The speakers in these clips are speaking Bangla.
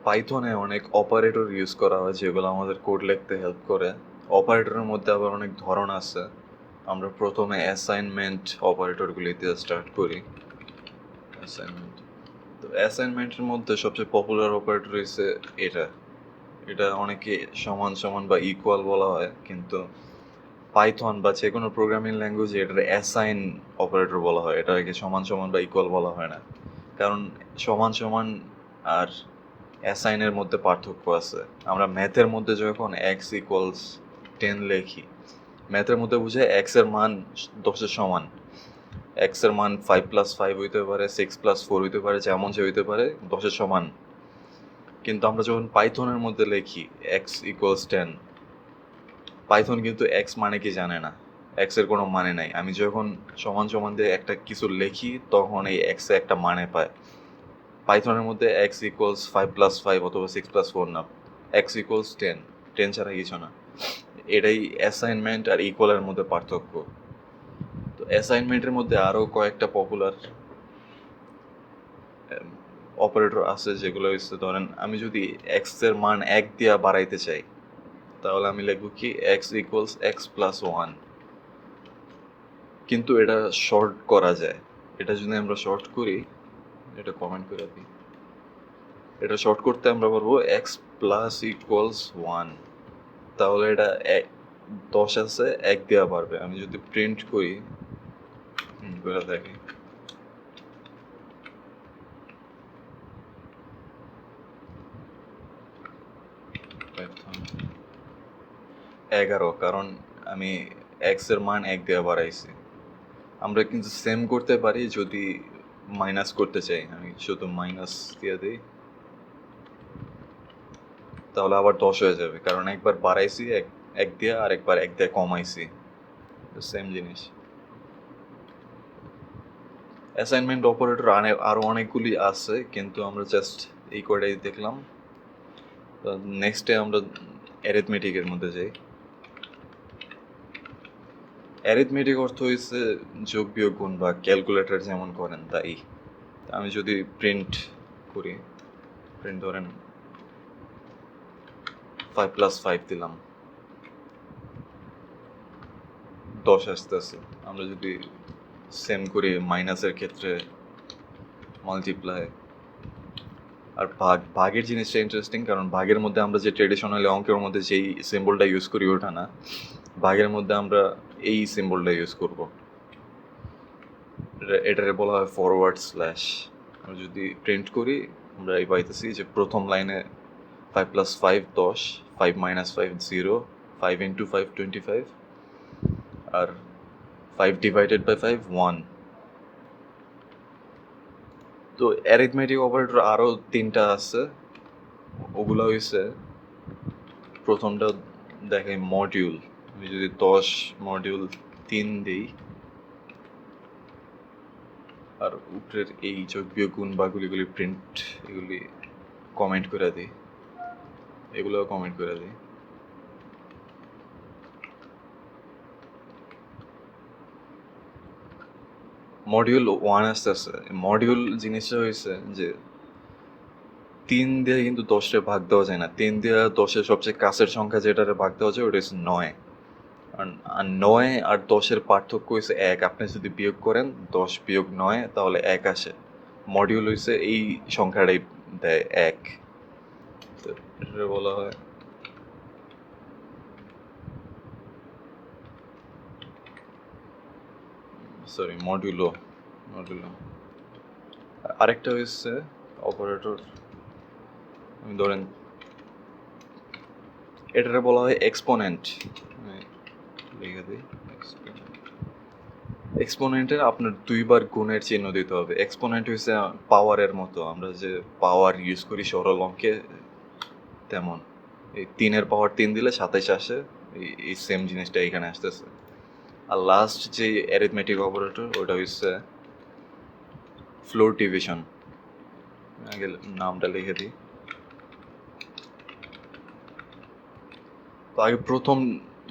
পাইথনে অনেক অপারেটর ইউজ করা হয় যেগুলো আমাদের কোড লিখতে হেল্প করে। অপারেটরের মধ্যে আবার অনেক ধরন আছে। আমরা প্রথমে অ্যাসাইনমেন্ট অপারেটরগুলি দিয়ে স্টার্ট করি। অ্যাসাইনমেন্ট, তো অ্যাসাইনমেন্টের মধ্যে সবচেয়ে পপুলার অপারেটর হচ্ছে এটা। এটা অনেকে সমান সমান বা ইকুয়াল বলা হয়, কিন্তু পাইথন বা যে কোনো প্রোগ্রামিং ল্যাঙ্গুয়েজে এটার অ্যাসাইন অপারেটর বলা হয়, এটাকে সমান সমান বা ইকুয়াল বলা হয় না। কারণ সমান সমান আর অ্যাসাইনের মধ্যে পার্থক্য আছে। আমরা ম্যাথের মধ্যে যখন এক্স ইকুয়ালস 10 লেখি, ম্যাথের মধ্যে বুঝে এক্স এর মান 10-এর সমান। এক্স এর মান 5+5 হইতে পারে, 6+4 হইতে পারে, যেমন যে হইতে পারে 10-এর সমান। কিন্তু আমরা যখন পাইথনের মধ্যে লিখি এক্স ইকুয়ালস 10, পাইথন কিন্তু এক্স মানে কি জানে না, এক্স এর কোনো মানে নাই। আমি যখন সমান সমান দিয়ে একটা কিছু লিখি তখন এই এক্স এ একটা মানে পায়। পাইথনের মধ্যে এক্স ইকুয়ালস 5+5 অথবা 6+4 না, এক্স ইকুয়ালস 10, 10 ছাড়া কিছু না। এটাই অ্যাসাইনমেন্ট আর ইকুয়ালের মধ্যে পার্থক্য। তো অ্যাসাইনমেন্টের মধ্যে আরও কয়েকটা পপুলার অপারেটর আছে, যেগুলো হচ্ছে ধরেন আমি যদি এক্স এর মান 1 দিয়ে বাড়াইতে চাই, তাহলে আমি লিখব কি এক্স ইকুয়ালস x+1। কিন্তু এটা শর্ট করা যায়। এটা যদি আমরা শর্ট করি, এটা কমেন্ট করে দিই, এটা শর্ট করতে আমরা বলবো x+=1। তাহলে এটা 10 আছে, 1 দেওয়া পারবে। আমি যদি প্রিন্ট করি, করে দেখি, Python 11, কারণ আমি এক্স এর মান 1 দেওয়া বাড়াইছি। আমরা কিন্তু সেম করতে পারি যদি মাইনাস করতে চাই। আমি শুধু মাইনাস দিয়ে দিই, তাহলে আবার 10 হয়ে যাবে, কারণ একবার বাড়াইছি এক দিয়ে, আর একবার 1 দিয়ে কমাইছি, সেম জিনিস। অ্যাসাইনমেন্ট অপারেটর আরও অনেকগুলি আছে, কিন্তু আমরা জাস্ট এই কয়টাই দেখলাম। নেক্সটে আমরা অ্যারিথমেটিকের মধ্যে যাই। অ্যারিথমেটিক অর্থ হচ্ছে যোগ বিয়োগ গুণ বা ক্যালকুলেটর যেমন করেন তাই। আমি যদি প্রিন্ট করি, প্রিন্ট ধরেন 5+5 দিলাম, 10 আসতেছে। আমরা যদি সেম করি মাইনাসের ক্ষেত্রে মাল্টিপ্লাই। আর ভাগের জিনিসটা ইন্টারেস্টিং, কারণ ভাগের মধ্যে আমরা যে ট্রেডিশনালি অঙ্কের মধ্যে যেই সিম্বলটা ইউজ করি ওটা না, ভাগের মধ্যে আমরা এই সিম্বলটা ইউজ করব। এটারে বলা হয় ফরওয়ার্ড স্ল্যাশ। আমরা যদি প্রিন্ট করি, আমরা এই পাইতেছি যে প্রথম লাইনে 5+5 10, 5 - 5 0, 5 × 5 25, আর 5 / 5 1। তো অ্যারিথমেটিক অপারেটর আরও 3টা আছে। ওগুলো হয়েছে, প্রথমটা দেখাই মডিউল। আমি যদি 10 মডিউল 3 দিই, আর উপরের এই যোগ বিয়োগ গুণ বাগুলিগুলি প্রিন্ট, এগুলি কমেন্ট করে দিই, এগুলোও কমেন্ট করে দিই। মডিউল 1 আসতেছে। মডিউল জিনিসটা হয়েছে যে 3 দিয়ে কিন্তু 10-রে ভাগ দেওয়া যায় না। 3 দিয়ে 10-এর সবচেয়ে কাছের সংখ্যা যেটারে ভাগ দেওয়া যায় ওটা হচ্ছে 9। আর 9 আর 10-এর পার্থক্য হচ্ছে 1। আপনি যদি বিয়োগ করেন 10 - 9, তাহলে 1 আসে। মডিউল হচ্ছে এই সংখ্যাটাই দেয়, 1। তো এটা বলা হয় মডুলো। আরেকটা হচ্ছে অপারেটর, ধরেন এটারে বলা হয় এক্সপোনেন্ট। লিখে দিই এক্সপোনেন্টের আপনার 2বার গুণের চিহ্ন দিতে হবে। এক্সপোনেন্ট হচ্ছে পাওয়ারের মতো, আমরা যে পাওয়ার ইউজ করি সরল অঙ্কে, তেমন। এই 3-এর পাওয়ার 3 দিলে 27 আসে, এই সেম জিনিসটা এখানে আসতেছে। আর লাস্ট যে অ্যারিথমেটিক অপারেটর ওটা হচ্ছে ফ্লোর ডিভিশন। আগে নামটা লিখে দিই। তো আগে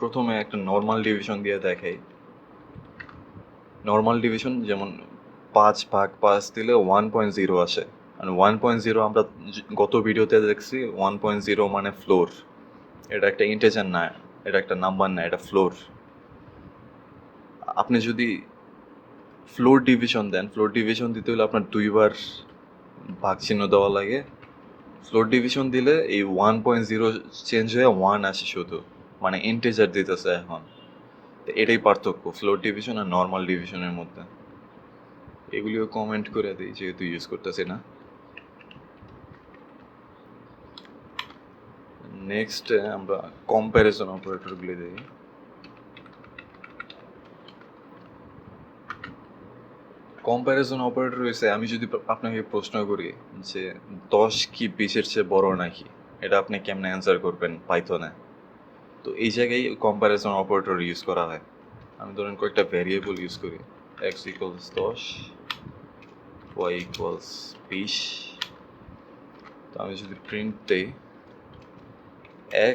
প্রথমে একটা নর্মাল ডিভিশন দিয়ে দেখাই। নর্মাল ডিভিশন যেমন 5/5 দিলে 1.0 আসে, মানে 1.0 আমরা গত ভিডিওতে দেখছি 1.0 মানে ফ্লোর, এটা একটা ইন্টিজার না, এটা একটা নাম্বার না, এটা ফ্লোর। আপনি যদি ফ্লোর ডিভিশন দেন, ফ্লোর ডিভিশন দিতে হলে আপনার দুইবার ভাগ চিহ্ন দেওয়া লাগে। ফ্লোর ডিভিশন দিলে এই 1.0 চেঞ্জ হয়ে 1 আসে শুধু, মানে ইন্টিজার দিতেছে এখন। এটাই পার্থক্য ফ্লোর ডিভিশন আর নর্মাল ডিভিশনের মধ্যে। এগুলিও কমেন্ট করে দিই যেহেতু ইউজ করতেছি না। নেক্সট আমরা কম্প্যারিজন অপারেটরগুলি দিই। কম্প্যারিজন অপারেটর হয়েছে, আমি যদি আপনাকে প্রশ্ন করি যে 10 কি 20-এর চেয়ে বড় নাকি, এটা আপনি কেমনে অ্যান্সার করবেন পাইথনে? তো এই জায়গায় কম্প্যারিজন অপারেটর ইউজ করা হয়। আমি ধরেন কয়েকটা ভ্যারিয়েবল ইউজ করি, x ইকুয়ালস 10, y ইকুয়ালস 20। তো আমি যদি প্রিন্ট দিই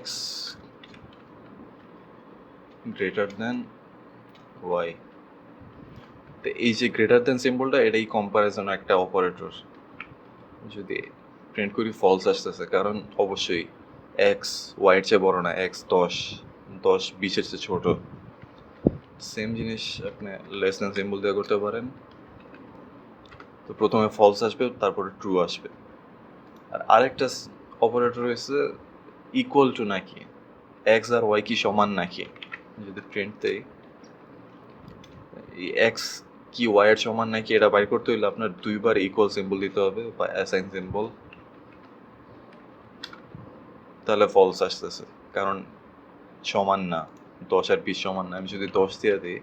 x গ্রেটার দেন y, তো এই যে গ্রেটার দেন সিম্বলটা এটাই কম্প্যারিজন একটা অপারেটর। যদি প্রিন্ট করি ফলস আসতেছে, কারণ অবশ্যই x y এর চেয়ে বড় না, x 10 20-এর চেয়ে ছোট। সেম জিনিস আপনি লেস দেন সিম্বল দিয়ে করতে পারেন। তো প্রথমে ফলস আসবে, তারপরে ট্রু আসবে। আর আরেকটা অপারেটর হয়েছে ইকুয়াল টু নাকি, এক্স আর ওয়াই কি সমান নাকি। যদি প্রিন্ট দেই এই এক্স কি ওয়াই এর সমান নাকি, এটা বাইর করতে হইলে আপনার দুইবার ইকুয়াল সিম্বল দিতে হবে বা অ্যাসাইন সিম্বল, তাহলে ফলস আসতেছে, কারণ সমান না, 10 আর 20 সমান না। আমি যদি 10 দিয়ে দিই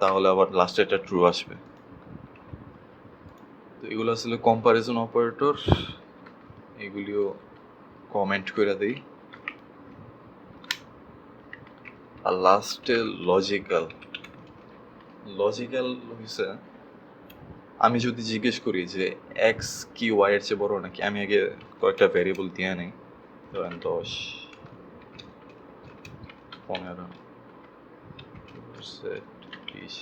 তাহলে আবার লাস্টে একটা ট্রু আসবে। তো এগুলো আসলে কম্প্যারিজন অপারেটর, এগুলিও কমেন্ট করে দিই। আর লাস্টে লজিক্যাল হয়েছে, আমি যদি জিজ্ঞেস করি যে এক্স কি ওয়াই এর চেয়ে বড় নাকি, আমি আগে কয়েকটা ভ্যারিয়েবল দিয়ে নেই, ধরেন 10, 15, 20।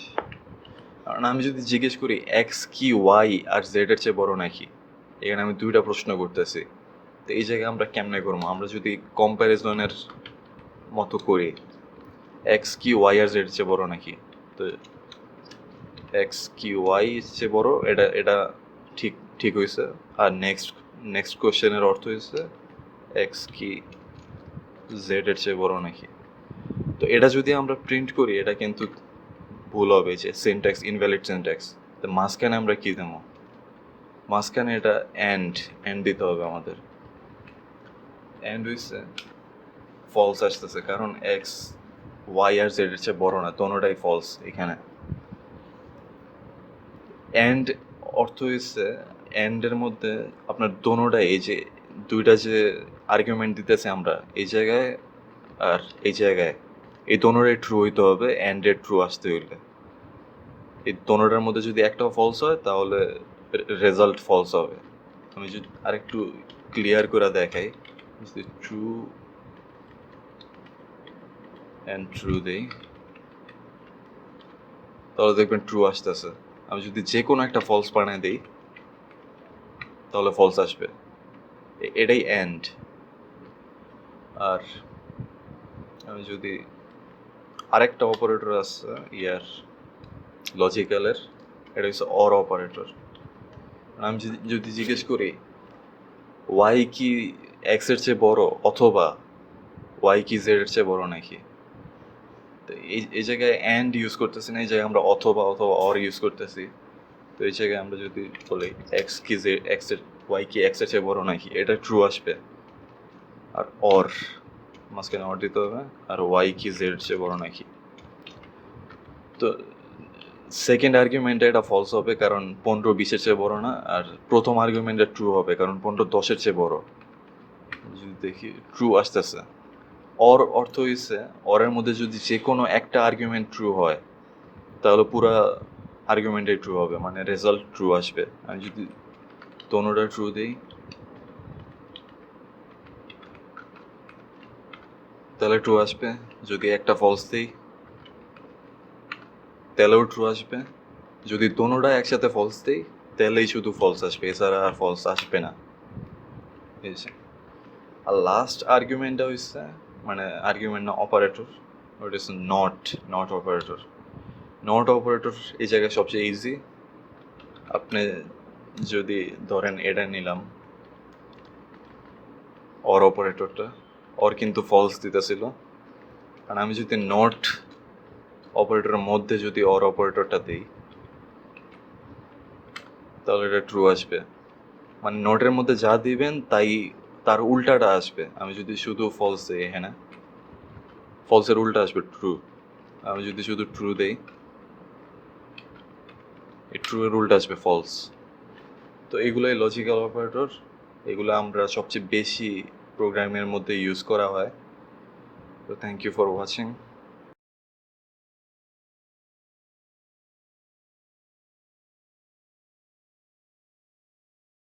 কারণ আমি যদি জিজ্ঞেস করি এক্স কি ওয়াই আর জেড এর চেয়ে বড় নাকি, এখানে আমি দুইটা প্রশ্ন করতেছি। তো এই জায়গায় আমরা কেমনে করবো? আমরা যদি কম্প্যারিজনের মতো করি এক্স কি ওয়াই আর জেড এর চেয়ে বড় নাকি, তো এক্স কি ওয়াই এর চেয়ে বড়, এটা ঠিক হয়েছে। আর নেক্সট কোশ্চেনের অর্থ হয়েছে এক্স কি জেড এর চেয়ে বড় নাকি। তো এটা যদি আমরা প্রিন্ট করি এটা কিন্তু ভুল হবে, যে সিনট্যাক্স ইনভ্যালিড সিনট্যাক্স। তো মাঝখানে আমরা কি দেবো? মাঝখানে এটা এন্ড দিতে হবে আমাদের। এন্ড হয়েছে ফলস আসতেছে, কারণ এক্স ওয়াই আর জেড এর চেয়ে বড় না, দোনোটাই ফলস এখানে। এন্ড অর্থ হয়েছে এন্ডের মধ্যে আপনার দোনোটাই, এই যে দুইটা যে আর্গুমেন্ট দিতেছে আমরা এই জায়গায় আর এই জায়গায়, এই দোনোটাই ট্রু হইতে হবে এন্ডের ট্রু আসতে হইলে। এই দোনোটার মধ্যে যদি একটাও ফলস হয় তাহলে রেজাল্ট ফলস হবে। আমি যদি আরেকটু ক্লিয়ার করে দেখাই, যদি ট্রু অ্যান্ড ট্রু দেই তাহলে দেখবেন ট্রু আসতেছে। আমি যদি যে কোনো একটা ফলস বানিয়ে দিই তাহলে ফলস আসবে, এটাই এন্ড। আর আমি যদি আরেকটা অপারেটর আছে ইয়ার লজিক্যালের, এটা হচ্ছে অর অপারেটর। আমি যদি জিজ্ঞেস করি ওয়াই কি এক্স এর চেয়ে বড় অথবা ওয়াই কি জেড এর চেয়ে বড় নাকি, তো এই জায়গায় অ্যান্ড ইউজ করতেছি না, এই জায়গায় আমরা অথবা অর ইউজ করতেছি। তো এই জায়গায় আমরা যদি বলি এক্স কি জেড এক্স এর ওয়াই কি এক্স এর চেয়ে বড় নাকি, এটা ট্রু আসবে। আর অর মাঝখানে অর দিতে হবে, আর ওয়াই কি জেড এর চেয়ে বড় নাকি। তো সেকেন্ড আর্গুমেন্টে এটা ফলস হবে, কারণ 15 20-এর চেয়ে বড় না। আর প্রথম আর্গুমেন্টে ট্রু হবে, কারণ 15 10-এর চেয়ে বড়। যদি দেখি ট্রু আসতেছে। অর অর্থ হইছে অরের মধ্যে যদি যে কোনো একটা আর্গুমেন্ট ট্রু হয় তাহলে পুরো আর্গুমেন্টই ট্রু হবে, মানে রেজাল্ট ট্রু আসবে। আমি যদি দোনোটা ট্রু দিই তাহলে ট্রু আসবে, যদি একটা ফলস দিই তাহলেও ট্রু আসবে, যদি দোনোটা একসাথে ফলস দিই তাহলেই শুধু ফলস আসবে, এছাড়া আর ফলস আসবে না। এই যে আর লাস্ট আর্গুমেন্টটা হচ্ছে মানে আর্গুমেন্ট না, অপারেটর, ওটা হচ্ছে নট অপারেটর। নট অপারেটর এই জায়গায় সবচেয়ে ইজি। আপনি যদি ধরেন এটা নিলাম অর অপারেটরটা, অর কিন্তু ফলস দিতেছিল, কারণ আমি যদি নট অপারেটরের মধ্যে যদি অর অপারেটরটা দিই তাহলে এটা ট্রু আসবে। মানে নটের মধ্যে যা দিবেন তাই তার উল্টাটা আসবে। আমি যদি শুধু ফলস দিই এখানে, ফলসের উল্টা আসবে ট্রু। আমি যদি শুধু ট্রু দেই, এই ট্রু এর উল্টা আসবে ফলস। তো এগুলোই লজিক্যাল অপারেটর, এগুলো আমরা সবচেয়ে বেশি প্রোগ্রামের মধ্যে ইউজ করা হয়। তো থ্যাংক ইউ ফর ওয়াচিং।